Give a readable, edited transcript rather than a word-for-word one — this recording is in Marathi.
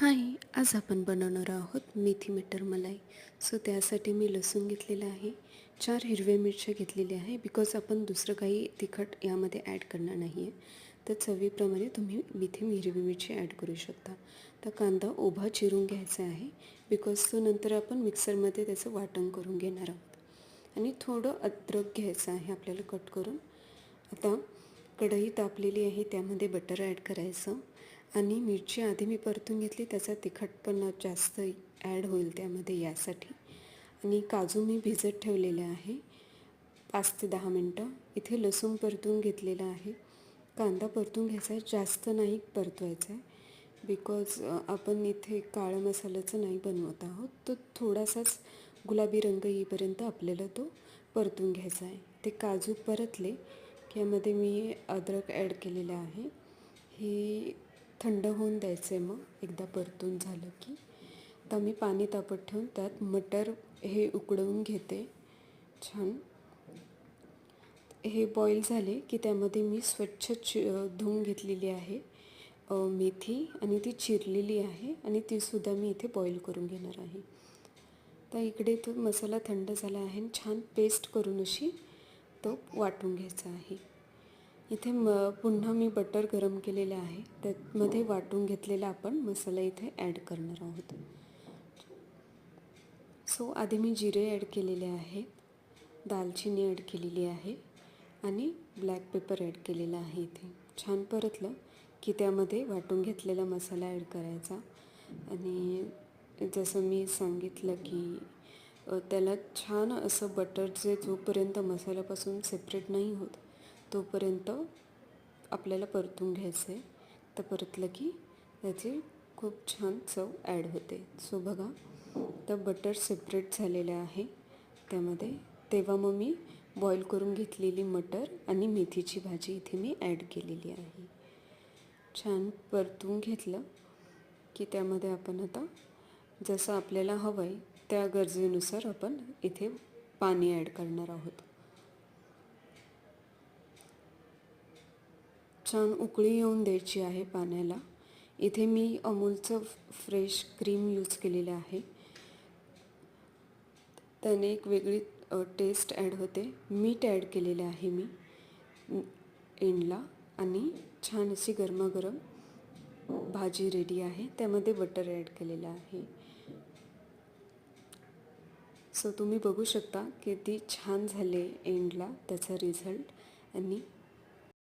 हाय, आज आपण बनवणार आहोत मेथी मटर मलाई. सो त्यासाठी मी लसूण घेतलेला आहे, 4 हिरव्या मिरच्या घेतलेल्या आहे. बिकॉज आपण दुसरं काही तिखट यामध्ये ॲड करणार नाही आहे. तर चवीप्रमाणे तुम्ही इथे हिरवी मिरची ॲड करू शकता. तर कांदा उभा चिरून घ्यायचा आहे, बिकॉज तो नंतर आपण मिक्सरमध्ये त्याचं वाटण करून घेणार आहोत. आणि थोडं अद्रक घ्यायचं आहे आपल्याला कट करून. आता कढई तापलेली आहे, त्यामध्ये बटर ॲड करायचं आणि मिरची आधी मी परतून घेतली, त्याचा तिखटपणा जास्त ॲड होईल त्यामध्ये यासाठी. आणि काजू मी भिजत ठेवलेले आहे 5 ते 10 मिनटं. इथे लसूण परतून घेतलेला आहे. कांदा परतून घ्यायचा आहे, जास्त नाही परतवायचा आहे, बिकॉज आपण इथे काळा मसाल्याचं नाही बनवत आहोत. तो थोडासाच गुलाबी रंग येईपर्यंत आपल्याला तो परतून घ्यायचा आहे. ते काजू परतले की यामध्ये मी अद्रक ॲड केलेलं आहे. हे थंड होऊन द्यायचं आहे. मग एकदा परतून झालं की आता मी पाणी तापत ठेवून त्यात मटर हे उकडवून घेते छान. हे बॉईल झाले की त्यामध्ये मी स्वच्छ धुवून घेतलेली आहे मेथी आणि ती चिरलेली आहे आणि तीसुद्धा मी इथे बॉईल करून घेणार आहे. तर इकडे तो मसाला थंड झाला आहे आणि छान पेस्ट करून अशी तो वाटून घ्यायचा आहे. इथे पुन्हा मी बटर गरम केलेले आहे, त्यामध्ये वाटून घेतलेला आपण मसाला इथे ॲड करणार आहोत. सो आधी मी जिरे ॲड केलेले आहेत, दालचिनी ॲड केलेली आहे आणि ब्लॅक पेपर ॲड केलेला आहे. इथे छान परतलं की त्यामध्ये वाटून घेतलेला मसाला ॲड करायचा. आणि जसं मी सांगितलं की त्याला छान असं बटर जे जोपर्यंत मसाल्यापासून सेपरेट नाही होत तोपर्यंत आपल्याला परतून घ्यायचं आहे. तर परतलं की त्याची खूप छान चव ॲड होते. सो बघा, तर बटर सेपरेट झालेलं आहे त्यामध्ये. तेव्हा मग मी बॉईल करून घेतलेली मटर आणि मेथीची भाजी इथे मी ॲड केलेली आहे. छान परतून घेतलं की त्यामध्ये आपण आता जसं आपल्याला हवं आहे त्या गरजेनुसार आपण इथे पाणी ॲड करणार आहोत. छान उकळी येऊन द्यायची आहे पाण्याला. इथे मी अमूलचं फ्रेश क्रीम यूज केलेलं आहे, त्याने एक वेगळी टेस्ट ॲड होते. मीठ ॲड केलेले आहे मी एंडला आणि छान अशी गरमागरम भाजी रेडी आहे. त्यामध्ये बटर ॲड केलेलं आहे. सो तुम्ही बघू शकता किती छान झाले एंडला त्याचा रिझल्ट. आणि